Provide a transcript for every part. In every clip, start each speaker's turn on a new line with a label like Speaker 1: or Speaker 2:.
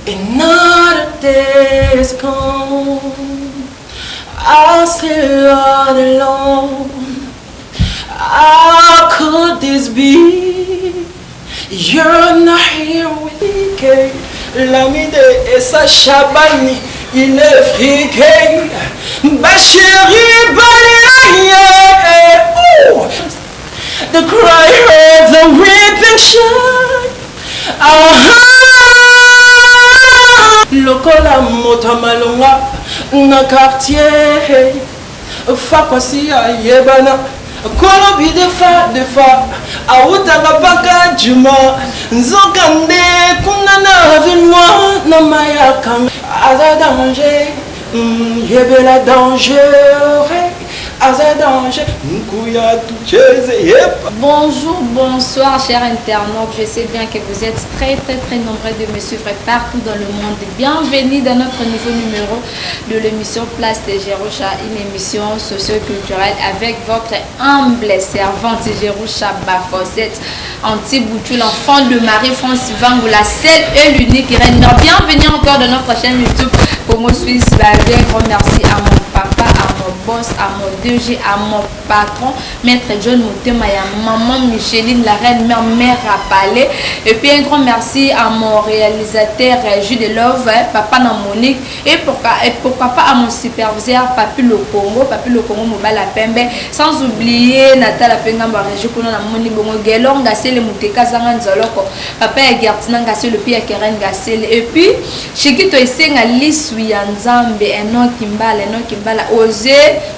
Speaker 1: Another day is gone. I'm still all alone. How could this be? You're not here with me. L'ami de Sacha Bani, il est friqué. Ma chérie, the cry of the weeping child. Lokola mota malonga na quartier. Fakwasi ayebana. Kolobi defa Autaka baka juma Nzokande kunana Ville-moi na mayakang Aza danger Yebela danger Aza danger Nkuya tucheze
Speaker 2: Bonjour, bonsoir chers internautes. Je sais bien que vous êtes très nombreux de me suivre partout dans le monde. Bienvenue dans notre nouveau numéro de l'émission Place de Jerusha, une émission socio-culturelle avec votre humble servante Jerusha Bafosette, Anti-Boutou, l'enfant de Marie-France Vangou, la seule et l'unique reine. Bienvenue encore dans notre chaîne YouTube Como Suisse. Un grand merci à mon papa, à mon boss, à mon DG, à mon patron, Maître John Motema, et à maman Micheline, la reine mère à Palais. Et puis un grand merci à mon réalisateur Jules de Love, papa Namonique, et pourquoi pas à mon superviseur Papi Le Congo Mobala Pembe, sans oublier Natala Pengamba Régie Kono Namoni Bongo Gelon Gassel Muteka Zangan Zoloko, papa Gertina Gassel le Pia Keren Gassel. Et puis Chikito Esenga Liswi Nzambe, un nom Kimbala,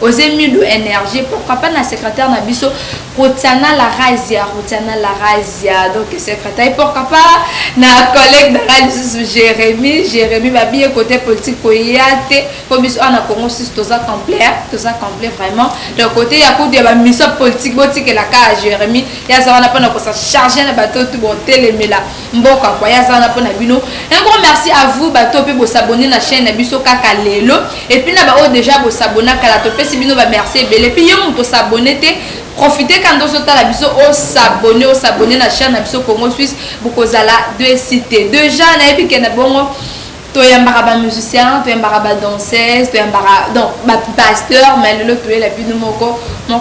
Speaker 2: oser mieux de énergie, pourquoi pas na secrétaire Nabiso Rotiana la Razia, donc secrétaire, et pourquoi pas na collègue de radio Jérémy Babi côté politique koyate pour biso ana Congo Suisse toza complet vraiment. De côté ya côté ba mission politique botique la ka Jérémy ya ça na pas na ko ça charger na bateau tout bon télémela mboka kwa ya ça na pas na bino. Un grand merci à vous bateau pe bo s'abonner na chaîne Nabiso kaka lelo, et puis na ba déjà bo s'abonner kala to pe si bino ba merci belé puis yo mo s'abonner te profitez quand on sota la biso au s'abonner la chaîne Nabiso Congo Suisse bokozala deux cités déjà na epi ke na bongo to yambara ba musicien, to yambara ba danseuse, to yambara donc ba pasteur, mais le to la bino moko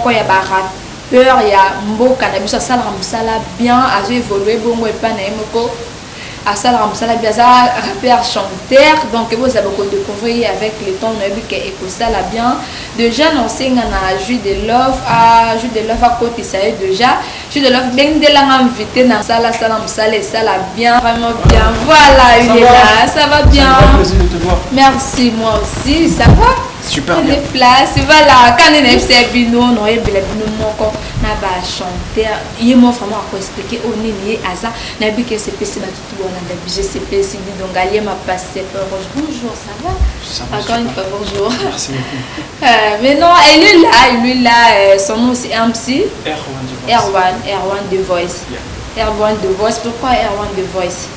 Speaker 2: ya ba rappeur ya mboka na biso sala musala bien a évoluer bongo et pas na moko à ça la bien ça rappeur chanteur, donc vous avez beaucoup découvrir avec le temps et ça la bien déjà on sait on a Jules de Love à côté ça déjà Jules de Love bien de la invité dans ça la bien vraiment bien, voilà il est là, ça va bien, merci moi aussi ça va
Speaker 1: super
Speaker 2: bien place voilà quand on est FC Bino on est belle Bino moko na ba chanteur il m'a vraiment expliquer au nini asa na bi que c'est PC ba tout on a d'habitude c'est PC donc allié m'a passé bonjour ça va encore une fois bonjour
Speaker 1: merci beaucoup
Speaker 2: mais non il est là son nom c'est MC Erwan The Voice Erwan The Voice. Pourquoi Erwan The Voice?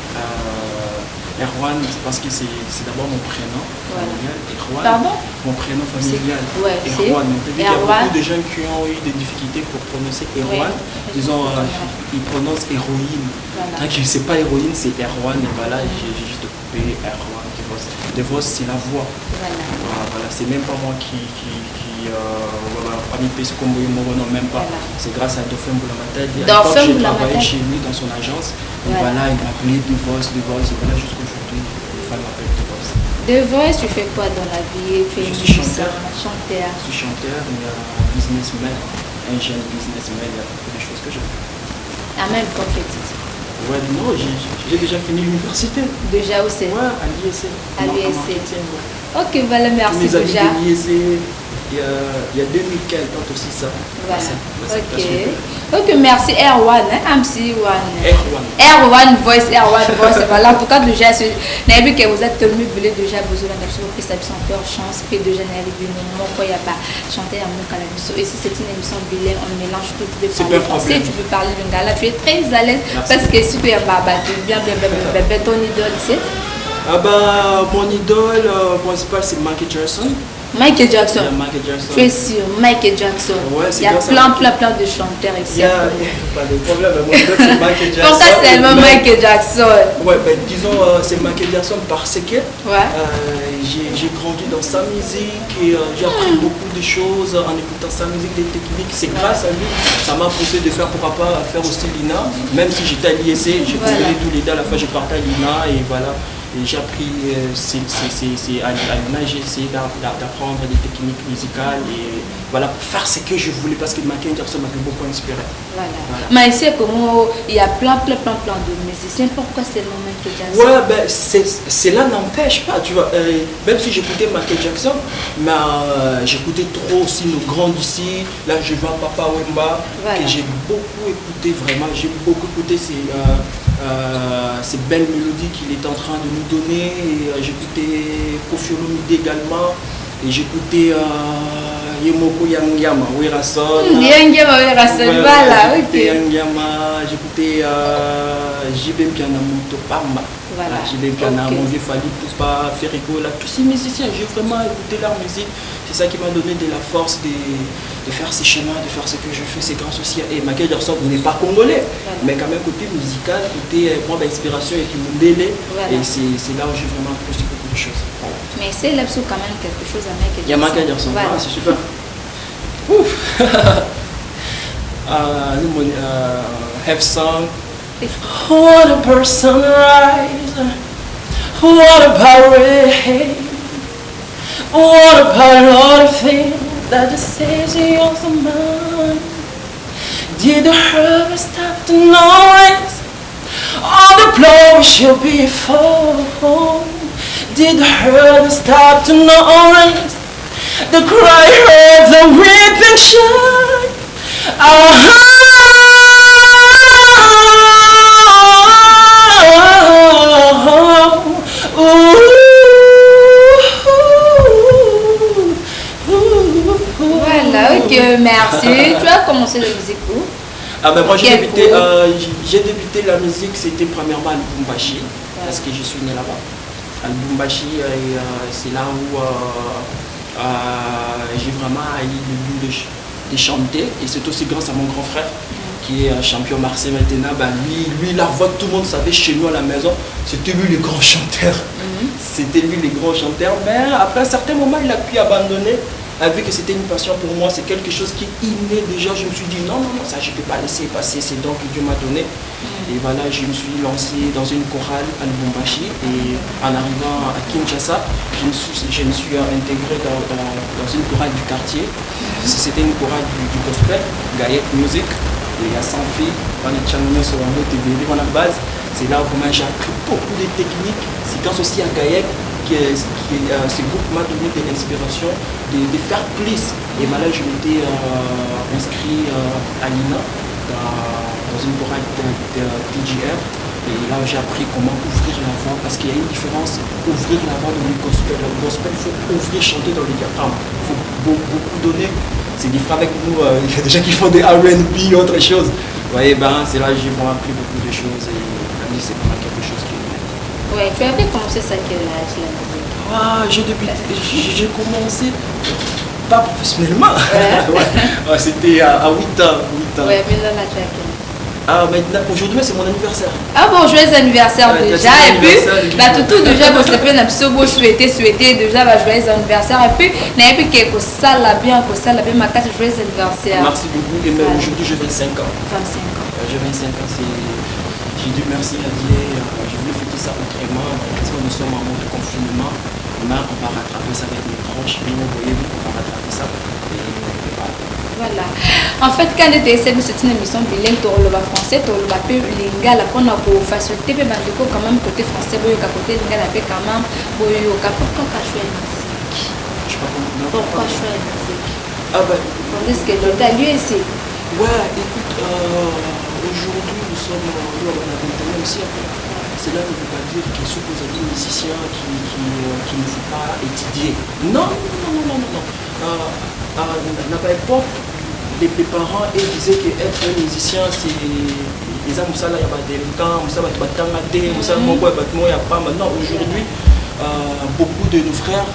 Speaker 3: Erwan, c'est parce que c'est d'abord mon prénom familial. Erwan,
Speaker 2: pardon?
Speaker 3: Mon prénom familial.
Speaker 2: Ouais,
Speaker 3: Erwan. Il y a beaucoup de gens qui ont eu des difficultés pour prononcer Erwan. Ils prononcent héroïne. Voilà. C'est pas héroïne, c'est Erwan. Et voilà, j'ai juste coupé Erwan. The Voice, c'est la voix. Voilà. C'est même pas moi qui non, même pas. Voilà. C'est grâce à Dauphin Boulamatad. J'ai travaillé chez lui dans son agence. Et voilà, il m'a appelé The Voice. Et voilà, jusqu'aujourd'hui, les fans m'appellent The Voice.
Speaker 2: The Voice, tu fais quoi dans la vie?
Speaker 3: Je suis chanteur. Je suis chanteur, businessman, un jeune businessman. Il y a beaucoup de choses que je fais.
Speaker 2: Même compétitif.
Speaker 3: Ouais, non, j'ai déjà fini l'université.
Speaker 2: Déjà où c'est?
Speaker 3: Ouais, à l'IEC.
Speaker 2: À l'IEC. Ok, voilà, merci
Speaker 3: mes amis
Speaker 2: déjà.
Speaker 3: De l'IEC, il y a 2015, quand aussi ça.
Speaker 2: Voilà.
Speaker 3: Ça,
Speaker 2: ok, merci Erwan, MC
Speaker 3: Erwan
Speaker 2: Voice, voilà, en tout cas déjà, n'a vu que vous êtes mieux déjà besoin d'absolument que ça puisse encore chance, puis déjà n'a vu non, il n'y a pas chanter à mon calabiso. Et si c'est une émission bilingue, on mélange tout, tu peux parler français, tu peux parler lingala, tu es très à l'aise, parce que si tu es bien, ton idole, c'est
Speaker 3: mon idole principal, c'est Michael Jackson.
Speaker 2: Michael Jackson.
Speaker 3: Michael Jackson.
Speaker 2: Tu es sûr, Michael Jackson.
Speaker 3: Ouais,
Speaker 2: il y a plein de chanteurs ici.
Speaker 3: Pas de problème, moi c'est Michael Jackson.
Speaker 2: Pourquoi seulement Michael Jackson?
Speaker 3: Ouais, ben, disons, c'est Michael Jackson parce que j'ai grandi dans sa musique et j'ai appris beaucoup de choses en écoutant sa musique, des techniques. C'est grâce à lui, ça m'a poussé de faire, pourquoi pas, faire aussi l'INA. Même si j'étais à l'ISC, j'ai combiné tous les deux, à la fois je partais à l'INA et voilà. Et j'ai appris, à l'INA, j'ai essayé d'apprendre des techniques musicales et voilà, pour faire ce que je voulais parce que Michael Jackson m'a beaucoup inspiré.
Speaker 2: Voilà. Mais ici, comment il y a plein de musiciens, pourquoi seulement Michael Jackson?
Speaker 3: Ouais, ben, cela n'empêche pas, tu vois, même si j'écoutais Michael Jackson, mais j'écoutais trop aussi nos grands d'ici. Là, je vois Papa Wemba, que j'ai beaucoup écouté, vraiment, j'ai beaucoup écouté ces belles mélodies qu'il est en train de nous donner. J'écoutais Koffi Olomide également, et j'écoutais Yemoko Yangyama, Werason.
Speaker 2: Yangyama, Werason, voilà, ok.
Speaker 3: Yangyama, j'écoutais JB Piana Motopamba. Voilà, JB Piana, mon vieux Fali Poupa, Ferrico, là, tous ces musiciens, j'ai vraiment écouté leur musique. C'est ça qui m'a donné de la force de faire ces chemins, de faire ce que je fais. C'est grâce aussi à Michael Jackson, vous n'êtes pas congolais, mais quand même côté musical, côté moi d'inspiration et qui me délai. Et c'est là où j'ai vraiment appris beaucoup de choses. Voilà.
Speaker 2: Mais c'est là quand même quelque chose à Michael Jackson.
Speaker 3: Il y a Michael Jackson, voilà. C'est super. Ouf. Have song. What a person rise. What about rain? What about all the things that the city of the mind? Did the harvest stop to noise? All the blood shall be full. Did the harvest stop to noise? The cry of the weeping child.
Speaker 2: Voilà, ok, merci. Tu as commencé la musique où?
Speaker 3: Ah ben moi j'ai débuté la musique, c'était premièrement à Lubumbashi, parce que je suis né là-bas. À Lubumbashi, c'est là où j'ai vraiment eu le goût de chanter, et c'est aussi grâce à mon grand frère qui est champion Marseille maintenant. Ben lui la voix que tout le monde savait chez nous à la maison, c'était lui le grand chanteur. C'était lui le grand chanteur, mais après un certain moment il a pu abandonner. Vu que c'était une passion pour moi, c'est quelque chose qui est inné déjà. Je me suis dit non, ça je ne peux pas laisser passer, c'est donc que Dieu m'a donné. Et voilà, je me suis lancé dans une chorale à Lubumbashi, et en arrivant à Kinshasa, je me suis intégré dans une chorale du quartier. C'était une chorale du gospel, Gaïek Music, et il y a 100 filles, on est channelés sur un autre TV, on a base. C'est là où j'ai appris beaucoup de techniques. C'est grâce aussi à Gaïek ce groupe m'a donné de l'inspiration de faire plus. Et là, je m'étais inscrit à l'INA dans une chorale de TGR. Et là, j'ai appris comment ouvrir la voix, parce qu'il y a une différence, ouvrir la voix dans le gospel. Le gospel, il faut ouvrir, chanter dans les diaphragmes. Il faut beaucoup donner. C'est différent avec nous, il y a des gens qui font des R&B, autre chose. Vous voyez, c'est là que j'ai vraiment appris beaucoup de choses, et la musique, c'est vraiment quelque chose qui est...
Speaker 2: Ouais, tu avais commencé ça à quel âge, la musique?
Speaker 3: J'ai commencé, pas professionnellement, c'était à 8 ans.
Speaker 2: Ouais, mais là, tu as quel âge?
Speaker 3: Maintenant, aujourd'hui, c'est mon anniversaire.
Speaker 2: Ah bon, joyeux anniversaire déjà. Et puis, tout déjà, vous savez, on a souhaité déjà, joyeux anniversaire. Et puis, on a pu que ça l'a bien, ma carte, joyeux anniversaire.
Speaker 3: Merci beaucoup. Et même aujourd'hui, j'ai 25 ans.
Speaker 2: 25 ans.
Speaker 3: J'ai 25 ans, j'ai dit merci à Dieu. Je voulais fêter ça autrement. Parce que nous sommes en mode confinement. On va rattraper ça avec mes proches. Mais vous voyez, on va rattraper ça.
Speaker 2: Voilà. En fait, quand on était c'est une émission bilingue, tu as français, tu as peu lingala, pour nous faciliter, mais quand même côté français, côté lingala, quand même, pourquoi choisir la musique? Pourquoi choisir la musique? Tandis que l'autre à l'USC.
Speaker 3: Ouais, écoute, aujourd'hui nous sommes dans la 21e siècle. C'est là qu'on ne peut pas dire qu'il suppose des musiciens qui ne faut pas étudier. Non. À notre époque, les parents disaient qu'être un musicien, c'est les âmes, ça là, il y a des temps, ça va te maintenant aujourd'hui, beaucoup de nos frères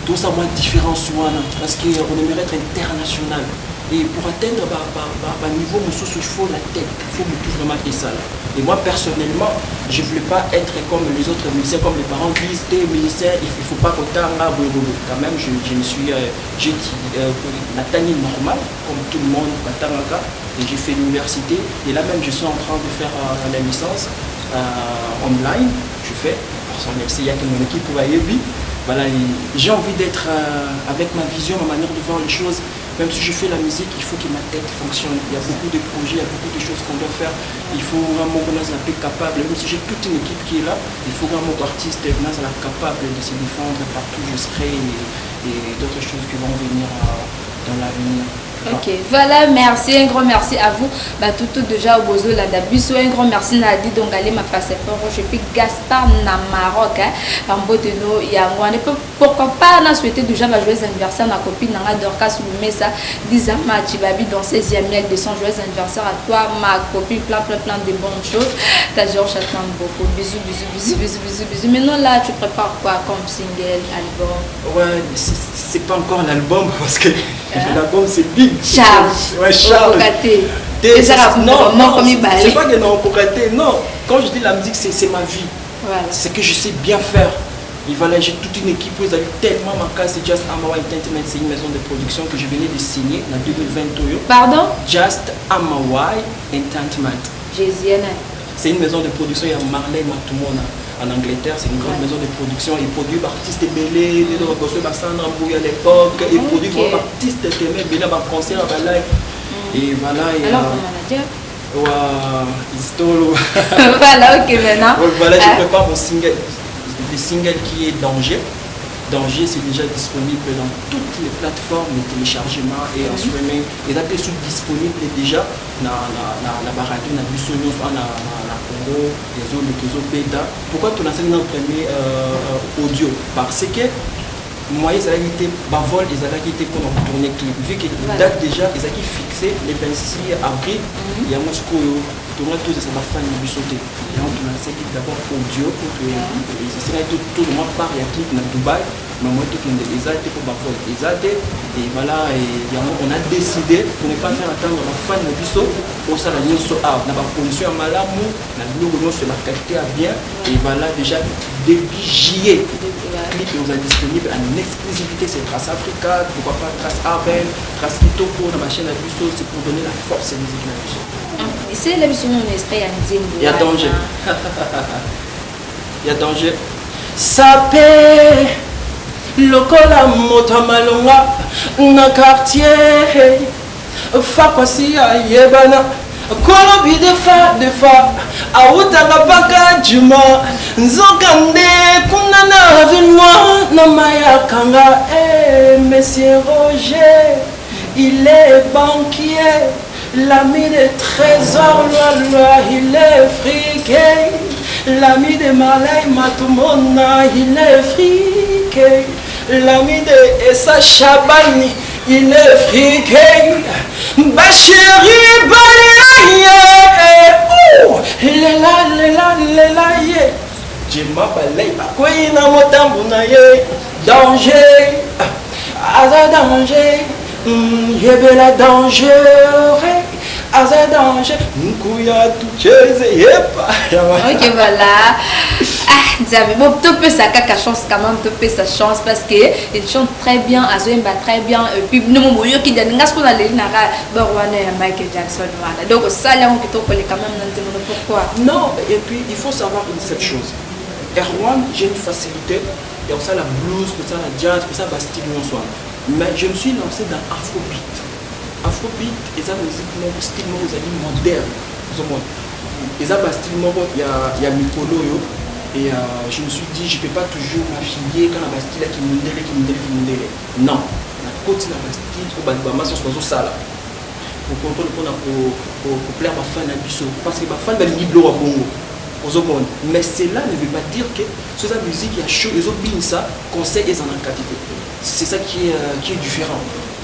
Speaker 3: tout ça moi différence parce qu'on aimerait être international. Et pour atteindre un niveau, il faut la tête, il faut vraiment et ça. Et moi personnellement, je ne voulais pas être comme les autres musiciens, comme les parents disent, t'es musicien, il ne faut pas autant là, quand même, je me suis, j'ai la taille normale, comme tout le monde, et j'ai fait l'université. Et là même, je suis en train de faire la licence online, je fais, parce qu'il y a que mon équipe pour aller, voilà, j'ai envie d'être avec ma vision, ma manière de voir les choses. Même si je fais la musique, il faut que ma tête fonctionne. Il y a beaucoup de projets, il y a beaucoup de choses qu'on doit faire. Il faut vraiment qu'on soit un peu capable. Même si j'ai toute une équipe qui est là, il faut vraiment qu'artiste soit capable de se défendre partout où je serai et d'autres choses qui vont venir dans l'avenir.
Speaker 2: Ok, voilà, merci, un grand merci à vous. Tout déjà au Bozo, la Dabuso, un grand merci Nadi, donc allez ma passeport, je suis Gaspard na Maroc, en Boteno, il y a moi, pourquoi pas, on a souhaité déjà ma joyeuse anniversaire, ma copine Nanga Dorcas Lumesa, 10 ans, ma Chibabi, dans 16e miel de son joyeux anniversaire à toi, ma copine, plein de bonnes choses. T'as Georges, j'attends beaucoup, bisous. Maintenant là, tu prépares quoi comme single, album?
Speaker 3: Ouais, c'est pas encore l'album parce que l'album c'est big.
Speaker 2: Charles.
Speaker 3: Ouais, Charles.
Speaker 2: Non,
Speaker 3: c'est pas que non, non. Quand je dis la musique, c'est ma vie. Voilà. C'est ce que je sais bien faire. Et voilà, j'ai toute une équipe, vous avez tellement marqué, c'est Just Amawa Entertainment, c'est une maison de production que je venais de signer en 2020.
Speaker 2: Pardon?
Speaker 3: Just Amawa Entertainment. C'est une maison de production, il y a Marley Matumona. En Angleterre, c'est une grande maison de production. Ils produisent artistes belés, ils reconstruisent Sandra Mbouya à l'époque, ils produisent artistes témés, bien à concert à live. Et voilà.
Speaker 2: Alors, ton manager?
Speaker 3: Voilà,
Speaker 2: ok, maintenant.
Speaker 3: Voilà, je prépare mon single, le single qui est Danger. Danger, c'est déjà disponible dans toutes les plateformes de téléchargement et en streaming. Et là, c'est disponible déjà dans la radio, dans le Bissonio, dans la Congo, les autres bêta. Pourquoi tu lances un premier audio? Parce que moi, ils avaient été bavol, ils avaient été pour tourner clip. Vu que la date déjà, ils avaient fixé le 26 avril, il y a un moscou. Tout le monde ça va faire une sauter. Et on a lancé d'abord audio pour que tout le monde part, il y a clip dans Dubaï, mais moi tout le monde les a été pour bafouer les a été et voilà on a décidé pour ne pas faire attendre la fin de biso au sein de la so out na ba pollution à malamu na biloko sur la qualité à bien et voilà déjà début juillet clip nous a disponible en exclusivité c'est Trace Africa, pourquoi pas Trace Arben, Trace Kitoko dans ma chaîne à biso, c'est pour donner la force et la musique à biso.
Speaker 2: C'est la vision de l'esprit à
Speaker 3: il y a danger. Il y a danger. Sapé, lokola moto malonga na quartier. Fakwasi yebana. Kolobi de fa. Autaka baka juma. Nzokande kunana vinwa na maya kanga. Monsieur Roger, il est banquier. L'ami des trésors, il est friqué. L'ami de Malay Matumona, il est friqué. L'ami de Essa Chabani, il est friqué. Bachiri Balaye, il est là, Jima Balay, Akwina Motambunaye, danger, Aza danger. Yebela danger, Aza danger, Nkuya tucheze yepa.
Speaker 2: Ok, voilà. Diable, bon, tu peux ça caca chance quand même, tu peux sa chance parce que il chante très bien, Azoemba très bien. Et puis nous mon qui donne ngas qu'on a les nara, Borwana et Michael Jackson voilà. Donc ça là on peut coller quand même dans pourquoi.
Speaker 3: Non, et puis il faut savoir cette chose. Erwan, j'ai une facilité, il y a ça la blues, pour ça la jazz, pour ça la style bonsoir. Mais je me suis lancé dans Afrobeat. Afrobeat, et ça, le style moderne. Et ça, style il y a Mikolo. Et je me suis dit, je ne peux pas toujours m'affilier quand la style qui me non. La côte, la style, pour ça. Pour plaire à fan parce que ma fan va me à Bongo. Mais cela ne veut pas dire que sur la musique, il y a chaud, les autres bins, ça, conseil et en quantité. C'est ça qui est différent.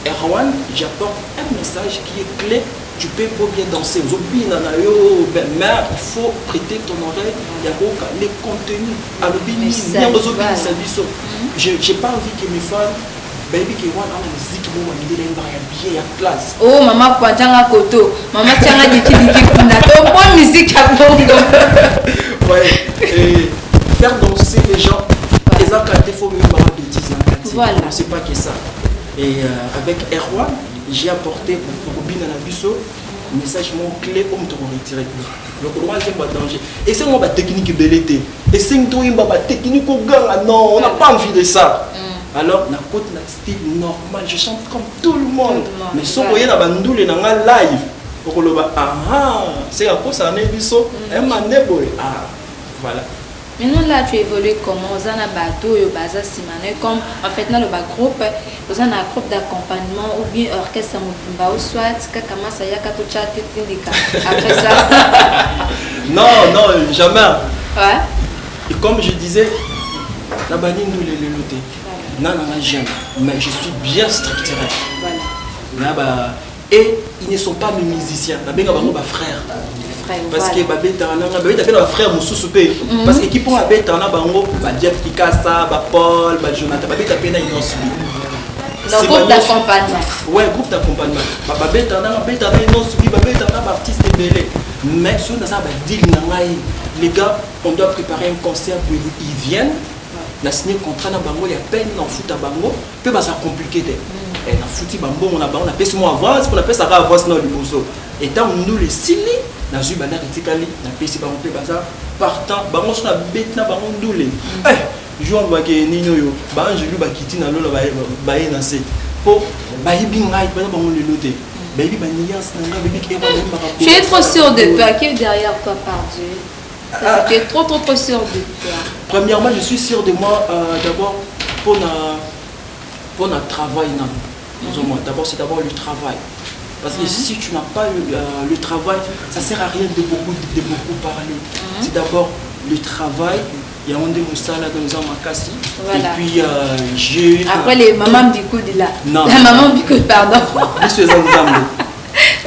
Speaker 3: Erwan, j'apporte un message qui est clé tu peux pas bien danser. Mais il faut prêter ton oreille. Il y a les contenus. J'ai pas envie que mes fans, baby, qui voient la musique, bien en classe.
Speaker 2: Oh, maman, quoi, t'as koto. Maman, t'as dit bonne musique à bongo.
Speaker 3: Ouais, et faire danser les gens. Les gens, quand il faut même pas de bêtises.
Speaker 2: Voilà.
Speaker 3: C'est pas que ça. Et avec Erwan, j'ai apporté pour Robin Anabiso un message clé pour me retirer. Le troisième danger. Et c'est moi ma technique belleté. Et c'est une technique au gang. Non, on n'a pas envie de ça. Alors, na côte na style normal, je chante comme tout le monde. Mais si vous voyez la bandou les nanga live, pour le bas, c'est à cause d'un ébisso, un manéboy. Ah, voilà.
Speaker 2: Maintenant là, tu évolues comment? Vous avez un bateau, comme en fait, dans le groupe, vous avez un groupe d'accompagnement ou bien orchestre ou soit comment ça y a après ça.
Speaker 3: Non, jamais.
Speaker 2: Ouais.
Speaker 3: Et comme je disais, la banine nous les lotés. Non, j'aime, mais je suis bien structuré. Voilà. Et ils ne sont pas mes musiciens. Ils sont mes frères. Parce que frère Moussousoupé. Parce que qui pour Jeff Kikasa, Paul, Jonathan,
Speaker 2: donc groupe d'accompagnement.
Speaker 3: Ouais, groupe d'accompagnement. Mais si on a les gars, on doit préparer un concert où ils viennent. La signé contrat na bango il y a peine dans foot à bango peut pas ça compliqué et na fouti bango on a fait ce mois avance pour la paix ça va avance dans le bozo et tant nous les sili na ju bana kritikali na paix bango peut pas ça partant bango sur la bête na bango ndule je on va que nino yo ba je lui ba kiti na lolo ba na c'est pour ba yibi ngai ba bango le loté baby ba nias na baby qui va
Speaker 2: tu es trop sûr de toi qui est derrière toi par Dieu. Tu es trop sûr de toi.
Speaker 3: Premièrement, je suis sûr de moi d'abord pour notre travail. D'abord, c'est d'abord le travail. Parce que si tu n'as pas le travail, ça ne sert à rien de beaucoup parler. C'est d'abord le travail. Il y a un de Moussa là dans les Makassi. Et puis j'ai.
Speaker 2: Après les mamans du coup de là.
Speaker 3: Non.
Speaker 2: La maman du coup, pardon.
Speaker 3: Monsieur Zambo.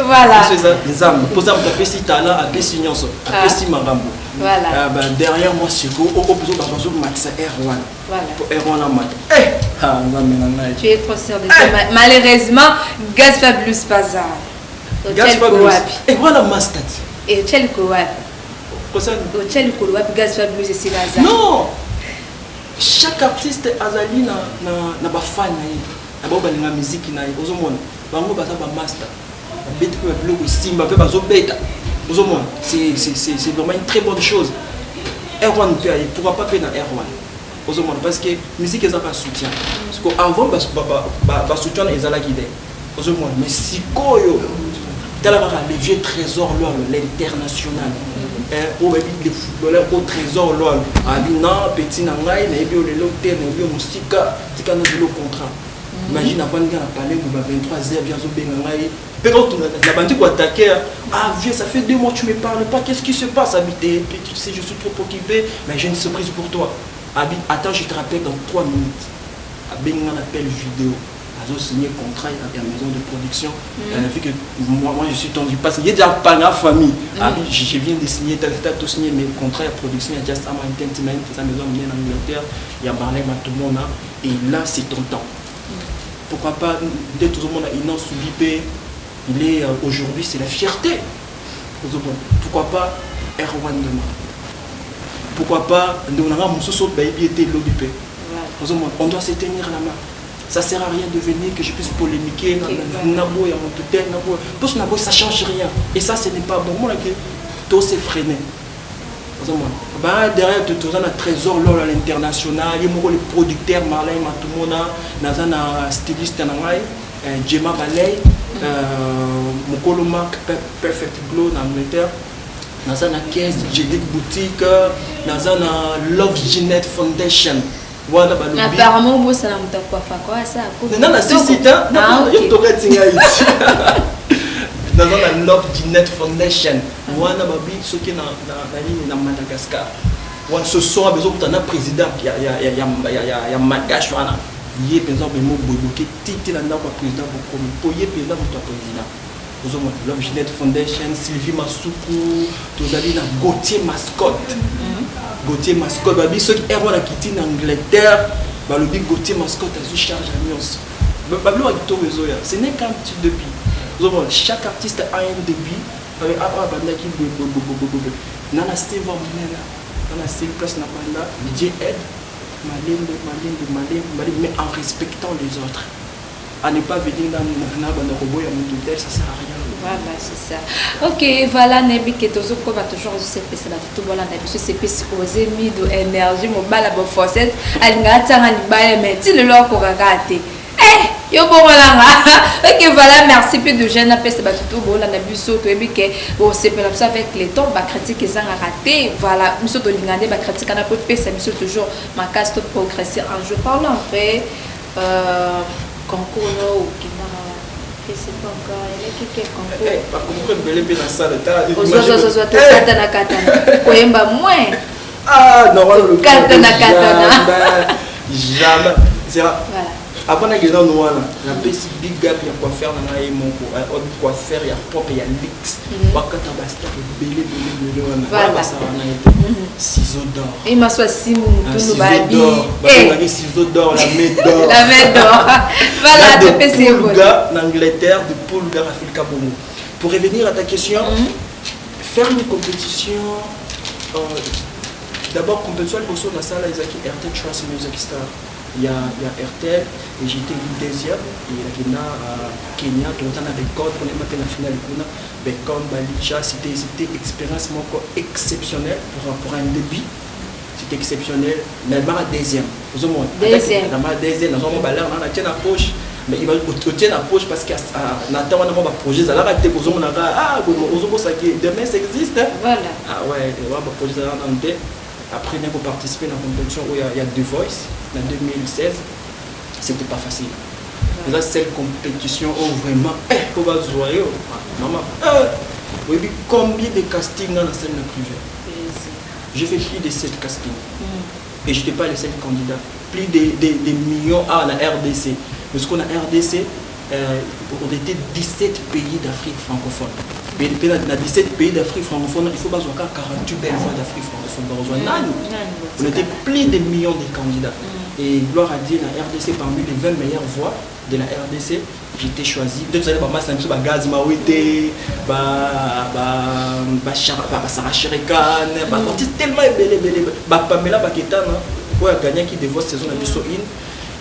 Speaker 2: Voilà.
Speaker 3: Les âmes. Pour ça, je suis talent, je suis nyonso, je suis marambo.
Speaker 2: Voilà.
Speaker 3: Derrière moi, c'est quoi? Au besoin de Max Erwan.
Speaker 2: Voilà.
Speaker 3: Pour Erwan à Mat.
Speaker 2: Tu es trop sûr de toi. Malheureusement, Gaz Fabulous Bazar.
Speaker 3: Gaz Fabulous. Et voilà ma stat.
Speaker 2: Et Tchel Kouap. Tchel Kouap, Gaz Fabulous et Silazar.
Speaker 3: Non! Chaque artiste azali na ba fan na ye. Na ba la musique na ye. Ozomona. Bango baza ba master. Ba bête ko ba bloco simba pe bazo beta. Ozomona. C'est vraiment une très bonne chose. Erwan peut aller. Pourquoi pas na Erwan? Ozomona parce que musique est un soutien. Parce que avant ba soutien ezala guidé. Ozomona mais si koyo les vieux trésors l'international. Les footballeurs au trésor lol. Non, petit nangai, mais bien le loter, mais bien musique, c'est quand nous le contrat. Imagine avant de parler, vous avez 23h, bien sûr, bengai. La bandit pour attaquer. Ah vieux, ça fait 2 mois que tu me parles pas. Qu'est-ce qui se passe, habité? Tu sais, je suis trop occupé, mais j'ai une surprise pour toi. Attends, je te rappelle dans 3 minutes. Bengai un appel vidéo. J'ai signé contrat avec la maison de production. Vu que moi je suis tendu parce qu'il y a déjà pas la famille. Je viens de signer, tu as tout signé mes contrats de production. Il y a Just Ama Entertainment, sa maison en Angleterre. Il y a Marlène Matoumona. Et là, c'est ton temps. Pourquoi pas, dès tout le monde a une subi. Il est aujourd'hui, c'est la fierté. Pourquoi pas Erwan demain? Pourquoi pas on doit se tenir la main. Ça ne sert à rien de venir que je puisse polémiquer. Parce que ça ne change rien. Et ça, ce n'est pas bon. Moi, tout s'est freiné. Derrière, tu as un trésor à l'international. Il y a les producteurs, Marlène Matoumona, un styliste, Djema Balay, Mokolo Mark, Perfect Glow en Angleterre. Dans une caisse, j'ai des boutiques, dans un Love Jeanette Foundation. Voilà,
Speaker 2: apparemment, vous ça n'a pas ça.
Speaker 3: Non, dans un Love Jeanette Foundation. Voilà, ceux qui sont dans Madagascar. Ce sont a besoin d'un président. Il y a Madagascar. Il y a par exemple un mot qui est président pour y président pour président. Love Ginette Foundation, Sylvie Masuku, tous allez dans Gauthier Mascotte. Gauthier Mascotte, babi ceux qui errent la quitter en Angleterre, bah le big Gauthier Mascotte a su charge à Mios. Bablo a tout réseau, ce n'est qu'un petit débit. Chaque artiste a un débit. Avec banda qui nana Steve Mena, nana Steve Place Napanda, DJ Ed, Malin, mais en respectant les autres. À ne pas venir dans le banda robot et à mon hôtel, ça sert à rien.
Speaker 2: Voilà, c'est ça. Ok, voilà, Nebi qui est toujours comme toujours je sais que c'est la tout bon Nebi, c'est plus osé mis de énergie, mon bal à bon forcette, à l'ingata à l'ibaya, mais tu le leur pour rater. Eh, yo bon là. Ok, voilà, merci peu de jeunes après c'est tout bon là Nebi saute et que bon c'est pas ça avec les temps, bah critique ils ont raté. Voilà, monsieur de l'ingandé, bah critique on a peu de c'est monsieur toujours ma casse de progresser en jeu parlant après concours ou qui je sais pas encore, il y a quelques concours.
Speaker 3: Pas comprendre belle bien la salle.
Speaker 2: Koyemba moins.
Speaker 3: Ah non, le
Speaker 2: katana.
Speaker 3: Jamais.
Speaker 2: Voilà.
Speaker 3: Avant de gagner nous là, la basic big gap il y a quoi faire dans la mon quoi faire il y a pop il y a mix. Bakata basta belé voilà ça on a été ciseaux d'or.
Speaker 2: Et ma soit Simon tout nous babi.
Speaker 3: Et ciseaux d'or la main d'or.
Speaker 2: La main d'or. Voilà de PC
Speaker 3: en Angleterre de Paul Gars Afrique Bongo. Pour revenir à ta question, faire une compétition d'abord compétition pour sur la salle Isaac RT Trust Music Star. Il y a RTL et j'étais deuxième et il y a Kenya tout le temps avec code on est maintenant la finale mais comme Balicha c'était expérience exceptionnelle pour un début c'était exceptionnel mais ma deuxième vous avez ma deuxième dans mon balai on a tient la poche mais il va tenir la poche parce que Nathan on a un projet ça là raté vous avez ça qui demain ça existe
Speaker 2: voilà
Speaker 3: ah ouais on va projet ça dans le après on a participé dans la compétition où il y a The Voice en 2016, c'était pas facile. Là, c'est une compétition où vraiment, on va jouer. Maman, oui, combien de castings dans la scène privée? J'ai fait plus de 7 castings. Et je n'étais pas le seul candidat. Plus de millions à la RDC. Parce qu'on a RDC, on était 17 pays d'Afrique francophone. Mais dans 17 pays d'Afrique francophone, il faut pas avoir 48 belles voix d'Afrique francophone. On était plus de millions de candidats. Et gloire à Dieu, la RDC, parmi les 20 meilleures voix de la RDC, j'ai été choisi. Vous savez, c'est un peu Gaz Mawete, Sarah Sherikan, c'est tellement belle. Pamela Baketana, qui a gagné qui dévote saison à Bisso In.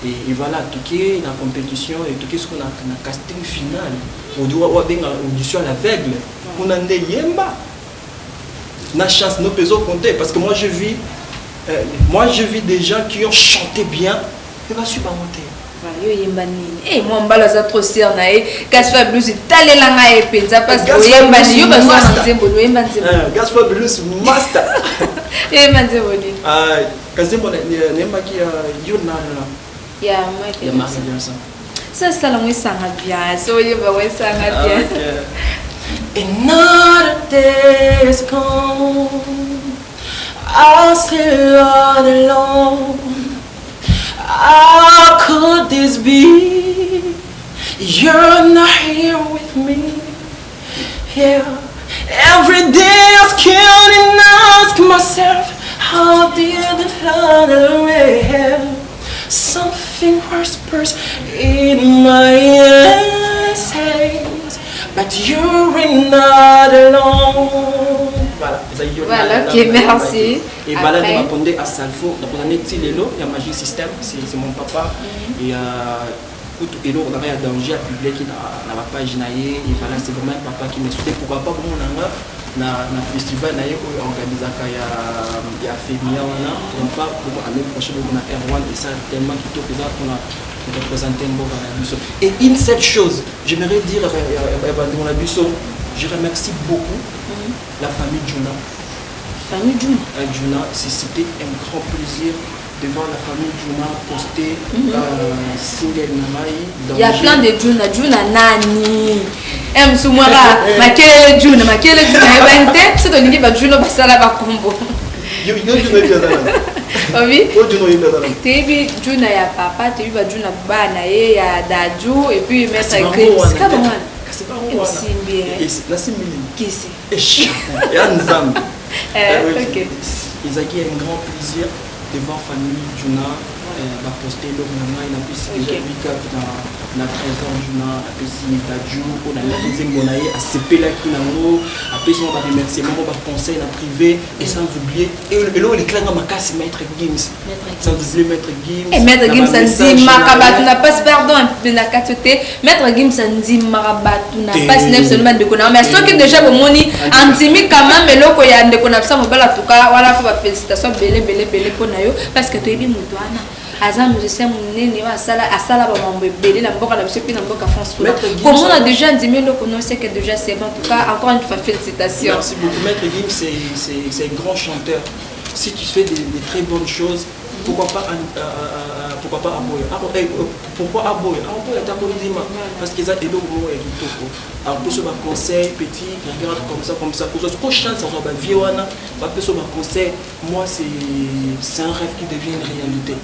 Speaker 3: Et voilà, tout est dans la compétition et tout ce qu'on a dans le casting final. On doit avoir une audition à l'aveugle. On a des yemba. La chance, nous pouvons compter parce que moi je vis des gens qui ont chanté bien et va super monter.
Speaker 2: Eh moi mbala za trop sérieux na e Gaspa Blues talé la nga e penza parce que yemba ni yo ba so nzembo no yemba nzembo
Speaker 3: Gaspa Blues master
Speaker 2: yemba nzembo ni
Speaker 3: ah kazembo nemba ki yo na
Speaker 2: ya Mike
Speaker 3: ya Marcel Johnson
Speaker 2: ça la moi sanga bien so yemba moi sanga bien
Speaker 1: another day is gone I'm still all alone. How could this be? You're not here with me. Yeah. Every day I scared and ask myself, how did it run away? Something whispers in my ear says, but you're not alone.
Speaker 2: Voilà, ok, merci.
Speaker 3: Et voilà, je répondais à Salfo. Donc, on a Neti Lelo, il y a Magic System, c'est mon papa. Et et donc, on a un danger à publier qui n'a pas page. Et voilà, c'est vraiment un papa qui me soutient. Pourquoi pas, comment on a un festival organisé il y a Fémia, on pas pour l'année prochaine, on a Erwan et ça, tellement qui est présent qu'on a représenté un bon Busso. Et une seule chose, j'aimerais dire à Busso, je remercie beaucoup la famille Juna.
Speaker 2: Famille Juna.
Speaker 3: Juna, c'était un grand plaisir de voir la famille Juna poster single Namaï.
Speaker 2: Il y a plein de Juna Nani. M. Soumara, Makele Juna, c'est ton équipe à Juna Basala Bakombo.
Speaker 3: Yo Juna.
Speaker 2: Oui. Tu as vu Juna ya papa, tu as vu Juna Bana, ya Daju, et puis Maître Chris.
Speaker 3: kasi ba wana na simili
Speaker 2: kisi
Speaker 3: et ya nzambe
Speaker 2: OK
Speaker 3: ezaki un grand plaisir de voir famille Juna baposte eloko na ngai napesi deja bicap na trésor Juna apesi badiu mpo na nzembo na ye asepelaki nango apesi mo baremerciement mo baconseil na privé et sans oublier eloko elekelanga makasi maître Gims sans oublier maître Gims
Speaker 2: maître Gims andimaka bato na passe pardon na kati te maître Gims andimaka bato na passe nem seulement ndeko na mais soki déjà bomoni andimi quand même eloko ya ndeko na bisa mobala tuka wana fo ba félicitations belé mpo na yo parce que toyebi moto wana aza musicien monene asala bamambo ebele na mboka na biso mpe na mboka France comment on a déjà andimi eloko non c'est que déjà c'est bon en tout cas encore une fois félicitations.
Speaker 3: Merci beaucoup. Maître Gims c'est un grand chanteur. Si tu fais des très bonnes choses, pourquoi pas aboyer? Pourquoi aboyer? Parce qu'ils ont des logo et du tout. Alors pour ce conseil petit, regarde comme ça. Pour ce qu'on chante, ça va bien wana. Pour ce conseil, moi c'est un rêve qui devient une réalité.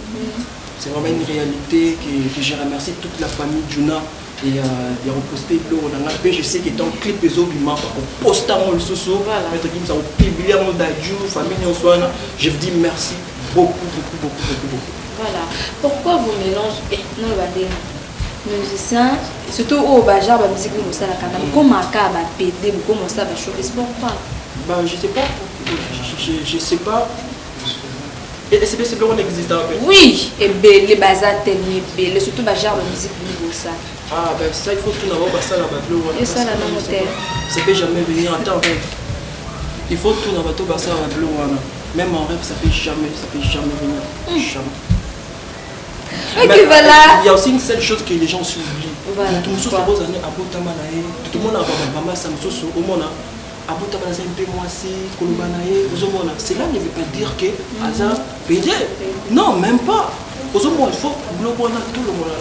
Speaker 3: C'est vraiment une réalité que je remercie toute la famille Juna. Et il y a reposté l'eau dans la paix. Je sais qu'il est en clip les autres du map au poste à le soso maître Gims au publié mon dadju famille Nyonswana. Je vous dis merci beaucoup.
Speaker 2: Voilà pourquoi vous mélangez non les musiciens surtout au bajar ba musique comme ça la kana comment ka ba PD comment ça ba showbiz pourquoi
Speaker 3: bah je sais pas et c'est bien on existe en fait
Speaker 2: oui et les bazar tellement belle surtout bajar ba musique comme ça.
Speaker 3: Ah ben ça il faut tout d'abord passer la battle.
Speaker 2: Et ça la non moteur.
Speaker 3: Ça peut jamais venir en temps rêve. Il faut tout d'abord passer la battle. Même en rêve ça peut jamais venir. Jamais.
Speaker 2: OK voilà.
Speaker 3: Il y a aussi une seule chose que les gens s'oublient.
Speaker 2: Voilà.
Speaker 3: Tout le monde a abota manae. Tout le monde a pas mal ça me soso au monde abota manae un peu moi si kolubanae ozomona. Cela ne veut pas dire que hasard pédé. Non, même pas. Ozomona il faut bloquer tout le monde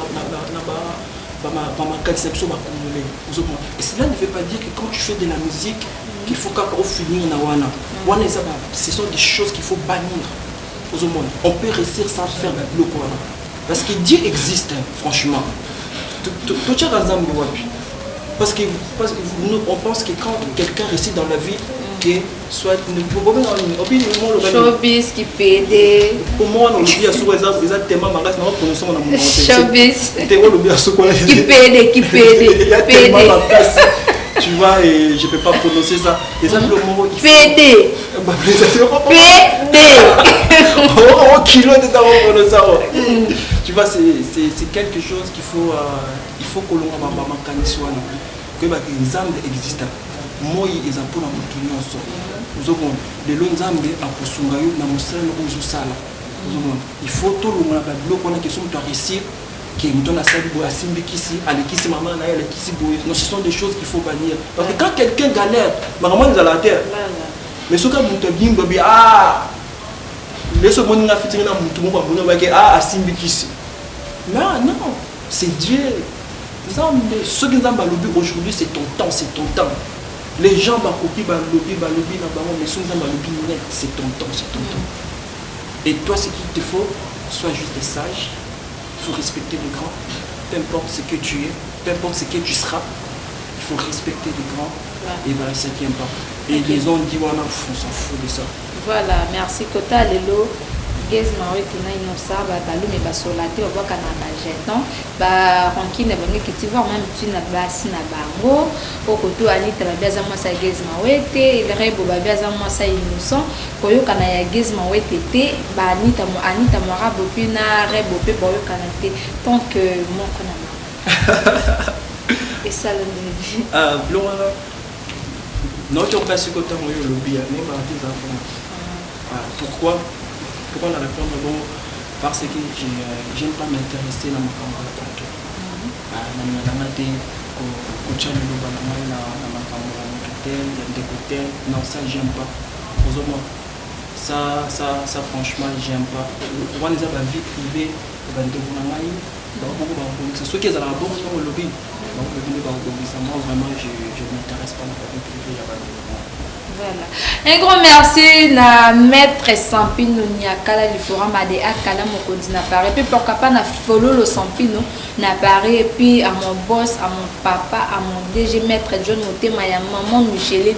Speaker 3: et cela ne veut pas dire que quand tu fais de la musique qu'il faut finir na wana. Ce sont des choses qu'il faut bannir. On peut réussir sans faire de bloc parce que Dieu existe franchement. Parce que on pense que quand quelqu'un réussit dans la vie que soit
Speaker 2: showbiz qui PD
Speaker 3: comment on dit à ce exemple les tellement magasin on prononce mon nom
Speaker 2: showbiz qui PD
Speaker 3: tu vois et je peux pas prononcer ça les le mot
Speaker 2: PD
Speaker 3: oh kilo de temps prononcer tu vois c'est quelque chose qu'il faut il faut que l'on va soit que bah exemple existe moi ils ont pour la moto lelo nzambe akosunga yo na mosala ozosala il faut tout le monde a biloko na question de réussir qui est dans la salle boy asimbikisi alekisi maman na elle alekisi boy non ce sont des choses qu'il faut bannir parce que quand quelqu'un galère maman nous à la terre mais ce que muto bimba bi leso moni na fitinga na muto mo ba mona ke asimbikisi mais non c'est Dieu nzambe ce que nzambe alobi aujourd'hui c'est ton temps. Les gens vont copier, mais c'est ton temps. Et toi, ce qu'il te faut, sois juste sage, il faut respecter les grands, peu importe ce que tu es, peu importe ce que tu seras, il faut respecter les grands, et voilà ce qui importe. Et les gens disent, on s'en fout de ça.
Speaker 2: Voilà, merci Kota Lelo. Gezma wetu na inosa balume basolate obwaka na bajeton baronkine bange kiti voir même tu na basi na bango okoto Anita babiaza mwasa Gezma wete ilrebo babiaza mwasa innocent koyoka na ya Gezma wete te Anita Morabo puis na rebo pe boyoka na te tant que moko na et ça le dit
Speaker 3: blonga notre place côté moyo lobby mais ba des enfants pourquoi la répondre bon parce que j'aime pas m'intéresser dans mon camp de plateau non ça j'aime pas ça franchement j'aime pas on les a la vie privée c'est ce qui est à la bon dans le lobby moi vraiment je m'intéresse pas à la vie privée.
Speaker 2: Voilà. Un grand merci na maître Sampino Niakala du forum de Akala Mokondi na Paris. Puis pourquoi pas na follow le Sampino na Paris. Et puis à mon boss, à mon papa, à mon DG maître John Motema, à maman Micheline,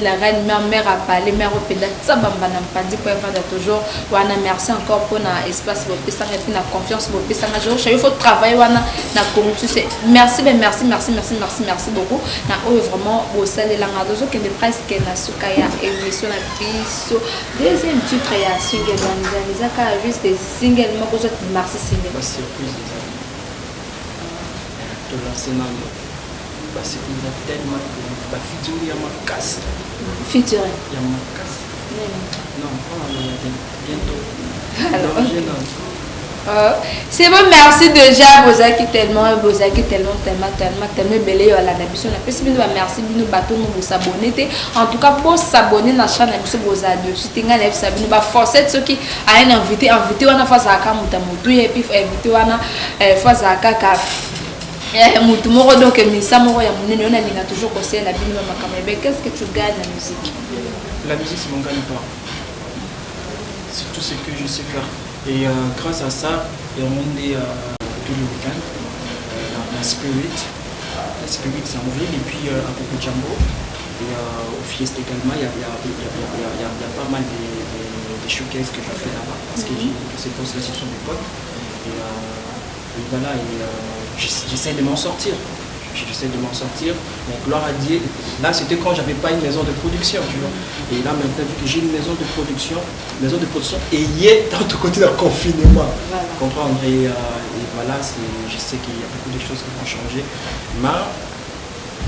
Speaker 2: la reine, ma mère a parlé, mère au pédale, ça bamba n'a pas dit pour faire toujours. Wana merci encore pour na espace, pour ça et puis na confiance, pour ça na jour. Il faut travailler wana na connexion. Merci, merci beaucoup. Na vraiment au salut la radio qui est presque na sukaya émission na biso deuxième titre ya single organiser ka juste des singles moko zo merci single
Speaker 3: ba surprise to lancer na parce qu'il y a tellement ba featuring ya makasi
Speaker 2: featuring
Speaker 3: ya makasi non pas bientôt
Speaker 2: c'est bon, merci déjà Bozaki tellement belé à la nabiso na pesi bino merci bino bato no s'abonner en tout cas pour s'abonner na chaîne nabiso boza dessus tinga na sabino ba forcer ceux qui a un invité wana face à ka mutu et puis invité wana face à ka mutu moko donc misa moko ya munene on a toujours conseillé la bino makama mais qu'est-ce que tu gagnes la musique?
Speaker 3: La musique c'est mon gagne-pain, c'est tout ce que je sais faire. Et grâce à ça, il y a un monde tous les week-ends, la Spirit. La Spirit, c'est en ville, et puis à Coco Jumbo. Et au Fiesta également, il y a pas mal de showcases que je fais là-bas, parce que c'est pour l'association des potes. Et voilà, j'essaie de m'en sortir. Mais gloire à Dieu, là c'était quand j'avais pas une maison de production, tu vois. Et là maintenant, vu que j'ai une maison de production et il est dans tout côté de confinement. Voilà. Comprendre. Et voilà, je sais qu'il y a beaucoup de choses qui vont changer. Mais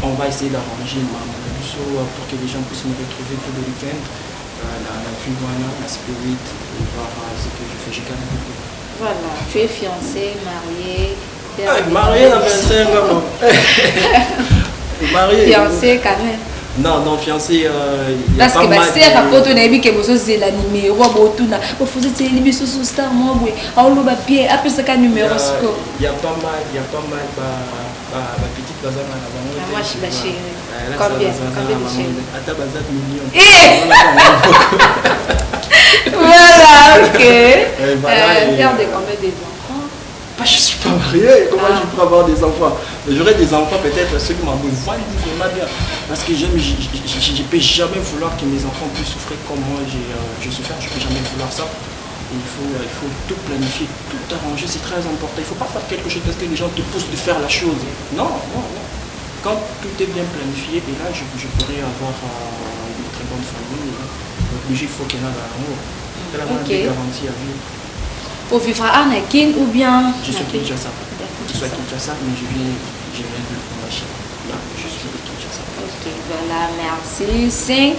Speaker 3: on va essayer d'arranger pour que les gens puissent me retrouver tout le week-end. La Figuana, la Spirit, et voir ce que je fais. J'ai quand même beaucoup.
Speaker 2: Voilà, tu es fiancé, marié.
Speaker 3: Marié à 25 ans. Marié.
Speaker 2: Fiancé quand même.
Speaker 3: Non, fiancé.
Speaker 2: Parce que c'est rapport au début que vous avez l'animé, vous faisiez les bisous sous star, moi, oui. On l'a pied, après ce cas numéro.
Speaker 3: Il y a pas mal, ma petite bazar à la
Speaker 2: moi, je suis la chérie. Combien de chérie?
Speaker 3: À ta bazar million.
Speaker 2: Voilà, ok.
Speaker 3: Faire
Speaker 2: de combien de enfants?
Speaker 3: Je suis pas marié, comment je peux avoir des enfants? J'aurais des enfants peut-être ceux qui m'ont vraiment bien. Parce que je ne peux jamais vouloir que mes enfants puissent souffrir comme moi je souffre, je ne peux jamais vouloir ça. Il faut tout planifier, tout arranger, c'est très important. Il ne faut pas faire quelque chose parce que les gens te poussent de faire la chose. Non. Quand tout est bien planifié, et là je pourrais avoir une très bonne famille. Donc il faut qu'il y ait l'amour. C'est la bonne garantie à vivre.
Speaker 2: Pour vivre à Anakin ou bien
Speaker 3: je suis à Kinshasa. Mais je viens de la Chine. Là, je suis de Kinshasa.
Speaker 2: Ok, voilà, merci. 5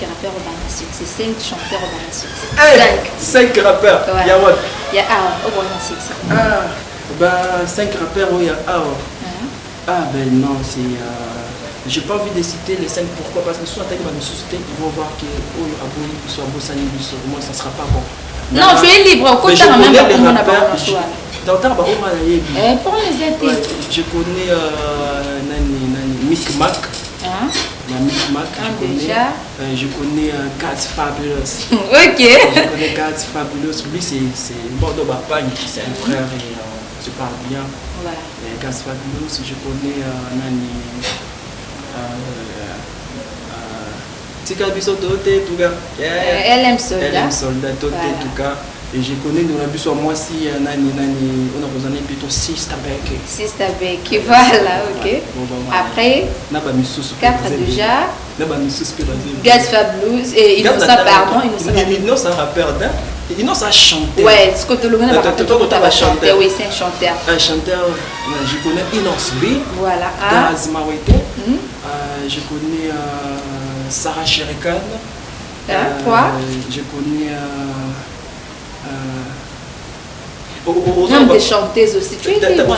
Speaker 2: rappeurs au succès. 5 chanteurs au succès.
Speaker 3: 5 rappeurs. Il y a what?
Speaker 2: Il y a au succès.
Speaker 3: 5 rappeurs, il y a ben non, c'est. J'ai pas envie de citer les 5 pourquoi, parce que soit ils vont voir que moi ça sera pas bon.
Speaker 2: Non, tu es libre,
Speaker 3: pour les rappeurs.
Speaker 2: Pour les aider.
Speaker 3: Je connais Mick Mac. Je connais Cats Fabulous.
Speaker 2: Ok.
Speaker 3: Je connais Cats Fabulous. Lui, c'est Bordeaux Bapagne, c'est un frère et on se parle bien.
Speaker 2: Voilà.
Speaker 3: Cats Fabulous, je connais Nani.
Speaker 2: Elle aime
Speaker 3: soldat, tout cas. Et je connais dans la bus moi si on a besoin plutôt Sister
Speaker 2: Becky, voilà, ok. Après 4 déjà. Gaz Fabulous et Innocent, pardon.
Speaker 3: Innocent rappeur d'un. Innocent chanteur.
Speaker 2: Ouais, ce que tu as chanté. Oui, c'est un chanteur.
Speaker 3: Un chanteur, je connais Inox B.
Speaker 2: Voilà.
Speaker 3: Gaz Mawete. Je connais Sarah Sherikan.
Speaker 2: Quoi?
Speaker 3: Je connais.
Speaker 2: Même des chanteuses aussi. Tu es libre.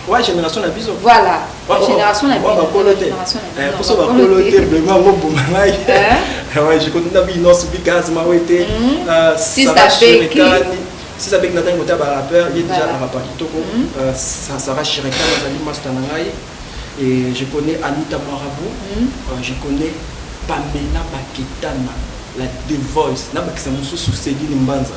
Speaker 3: Ouais, génération la biso.
Speaker 2: Voilà. Génération la biso.
Speaker 3: Pour ça, on va coloter vraiment mon bon mari. Ouais, je connais Nabi Inox B. Gaz Mawete. Sarah Sherikan. Si ça avec Nathan Mota rappeur, il est déjà un rappeur qui toque. Sarah Sherikan, Zali Mastanangai. Et je connais Anita Marabou, je connais Pamela Baketana, la The Voice. Na bakisa musu sous Céline Mbanza.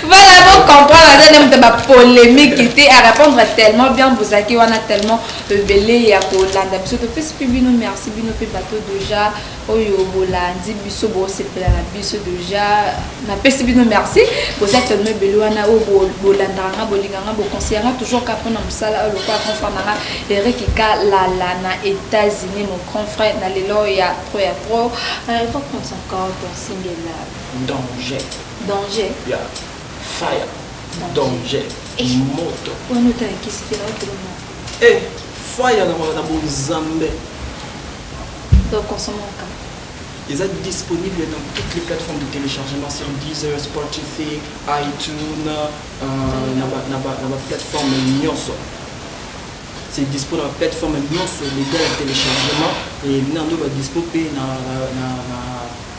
Speaker 2: Voilà, donc comprendre la polémique qui était à répondre tellement bien, vous avez on a tellement belé à Hollande. Merci, bino pe bateau déjà. Oyo Bolandi, biso bo c'est la biso déjà. Na pesi bino merci. Vous êtes tellement belé wana o Bolanda bolinganga bo conseillera toujours qu'après na musala le quoi confirmera Eric Kika la na États-Unis mon grand frère na lelo ya trop. Il faut prendre encore pour single là. Danger.
Speaker 3: Yeah. Fire. Danger. Moto.
Speaker 2: On nous t'a qui c'était là que le nom.
Speaker 3: Eh, fire dans mon Zambé.
Speaker 2: Donc on s'en manque.
Speaker 3: Ils sont disponibles dans toutes les plateformes de téléchargement sur Deezer, Spotify, iTunes, la plateforme Nyonso. C'est disponible dans la plateforme Nyonso, les gars de téléchargement et nous va disponible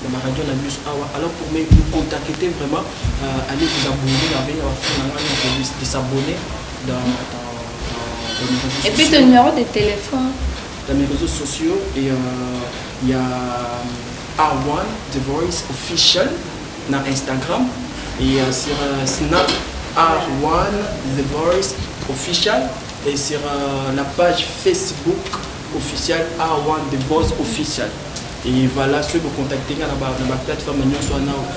Speaker 3: dans ma radio la bus. Alors pour me contacter vraiment, allez vous abonner, de s'abonner dans mes réseaux sociaux.
Speaker 2: Et puis ton numéro de téléphone.
Speaker 3: Dans mes réseaux sociaux, et il y a R1 The Voice Official dans Instagram et sur Snap R1 The Voice Official et sur la page Facebook officielle R1 The Voice Official. Et voilà, ceux qui vous contactez dans ma plateforme, vous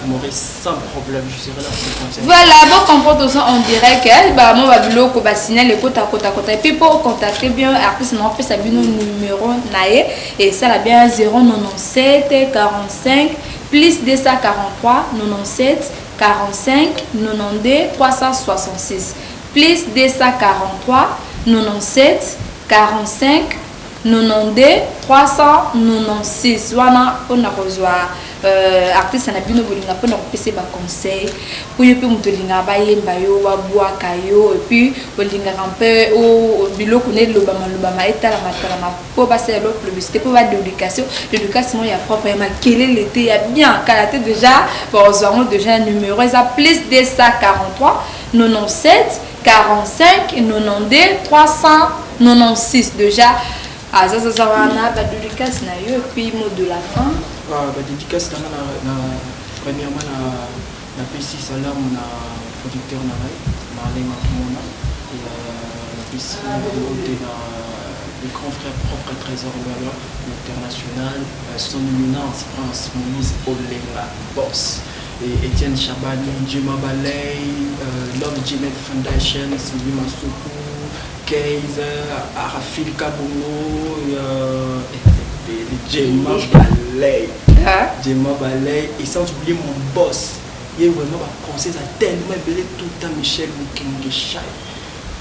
Speaker 3: m'aurez sans problème, je serai là pour conseiller.
Speaker 2: Voilà, vous comprenez ça, on dirait que moi, je vais signer le côté à côté. Et puis pour contacter bien l'artiste, on fait ça numéro naé et ça là bien 097 45 plus 243 97 45 92 366 plus 243 97 45 92 396 wana on a reçu artiste na bino bolinga pour nous passer ba conseil pour yo pe mutolinga ba yemba yo wa boaka yo et puis bolinga rampe o biloko ne lobama etala matala pour passer l'autre publicité pour ba d'éducation ya propre ya makele l'été ya bien kalaté déjà pour avoir déjà numéro ça plus 243 97 45 92 396 déjà. Ah, ça va na ba dédicace na yo et puis mot de la fin.
Speaker 3: Ba dédicace premièrement na PC Salam na producteur na Marlène Mona et PC le grand frère propre trésor international son éminence Prince Moïse Olenga Boss et Étienne Chabani, Jima Balay, Love Jeanette Foundation, Sylvie Massoukou, Kaiser, Arafil Kabono, Jima Balay. Jima Balay, et sans oublier mon boss. Il est vraiment un conseil tellement belé tout le temps, Michel Mukengeshai.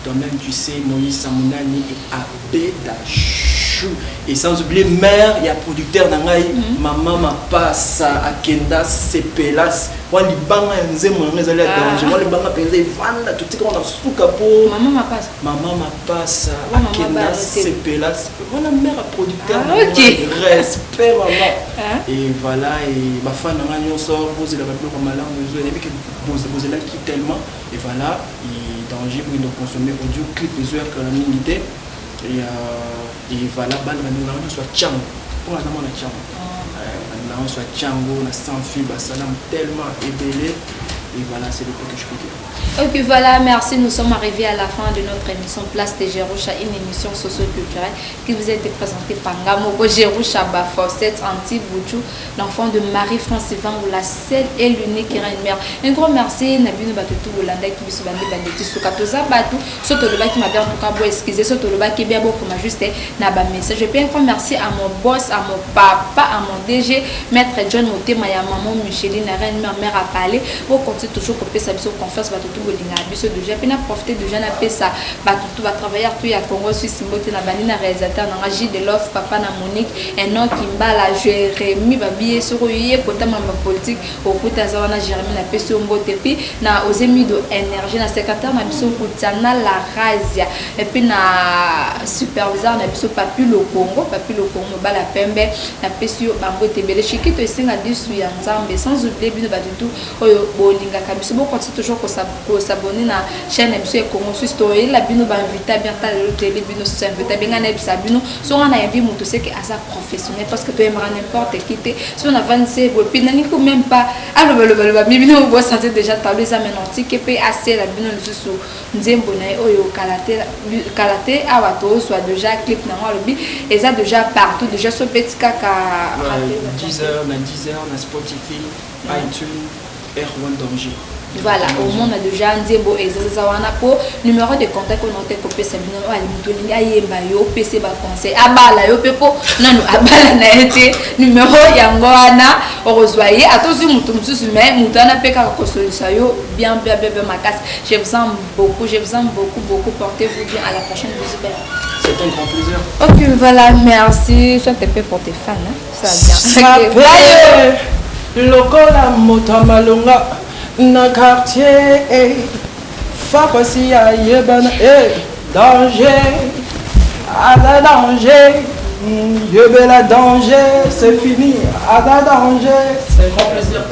Speaker 3: Toi-même, tu sais, Moïse Samounani et Abeda Chou. Et sans oublier mère, il y a producteur Nangaï, maman ma passe à Kenda Sepelas. Moi, les bangs, ils aiment les aller à danger. Moi, les bangs, ils vendent tout ce qu'on a sous capot.
Speaker 2: Maman ma passe.
Speaker 3: Maman ma passe à Kenda Sepelas. Voilà, mère à producteur.
Speaker 2: Ok.
Speaker 3: Respect, maman. Et voilà, et ma femme Nangaï, on sort, vous avez le comme malin, vous avez vous là qui tellement. Et voilà, il danger pour nous consommer audio clip les heures que la minute et voilà ban nous soit tchango pour la demande tchango on soit tchango on a sans fil salam tellement ébélé et voilà c'est le peu que je peux dire.
Speaker 2: Ok, voilà, merci. Nous sommes arrivés à la fin de notre émission Place de Jerusha, une émission socio-culturelle qui vous a été présentée par Ngamoko Jerusha Bafosset Anti-Bouchou, l'enfant de Marie-France Ivangou, la seule et l'unique qui reine mère. Un grand merci, Nabino Batutu Bolanda qui se bandit banditi Soukatoza Batou, Sotoloba qui m'a bien en tout cas beau excuser, Sotoloba qui est bien beau pour m'ajuster Naba message. Je peux un grand merci à mon boss, à mon papa, à mon DG, Maître John Moté, ma maman Micheline, la reine mère à parler. Vous continuez toujours à faire sa confiance, Batutu. Biso déjà pena profiter déjà na pesa batutu ba travailler tout ya Congo Suisse mbote na bani na réalisateur na J de Love papa na Monique Enoch Kimbala Jérémy babié soko yé kota mamba politique okuta za wana Jérémy na peso mbote pi na Ozemido énergie na secrétaire na biso kutana la razia et puis na superviseur na biso Papi le Congo bala pembe na peso bambote belé chikito esenga disu ya nzambe sans oublier bino batutu oyo bolinga bolingaka biso bokontinue toujours kosabone na chaîne biso ya Congo Suisse toyela bino bainvita bien ta lelo tele bino so invita benga na ebisa bino so on a yebi moto c'est que asa professionnel parce que tu aimeras n'importe qui te si on avance puis nani ko même pas alors le bino bo sentir déjà tabler ça maintenant que peut assez la bino lisusu nzembo na oyo kalate awato soit déjà clip na lobi et ça déjà partout déjà so petit kaka
Speaker 3: 10h na Spotify, iTunes, R1 Danger.
Speaker 2: Voilà, au monde a déjà Nzembo et Zazawana pour numéro de contact qu'on a copié c'est bien à l'imutoni ayemba yo PC ba conseil abala yo pepo nanu abala na été numéro yangoana orozoyer attention mutumsusu mais mutana peka ko solution yo bien makas je vous aime beaucoup portez-vous bien à la prochaine visite.
Speaker 3: C'est un grand plaisir.
Speaker 2: OK, voilà, merci. Je te paie pour tes fans hein. Ça
Speaker 1: va
Speaker 2: bien.
Speaker 1: Okay, lokola motamalonga na quartier fakosi ya yebana danger ada danger yebela danger c'est fini ada danger c'est un grand plaisir.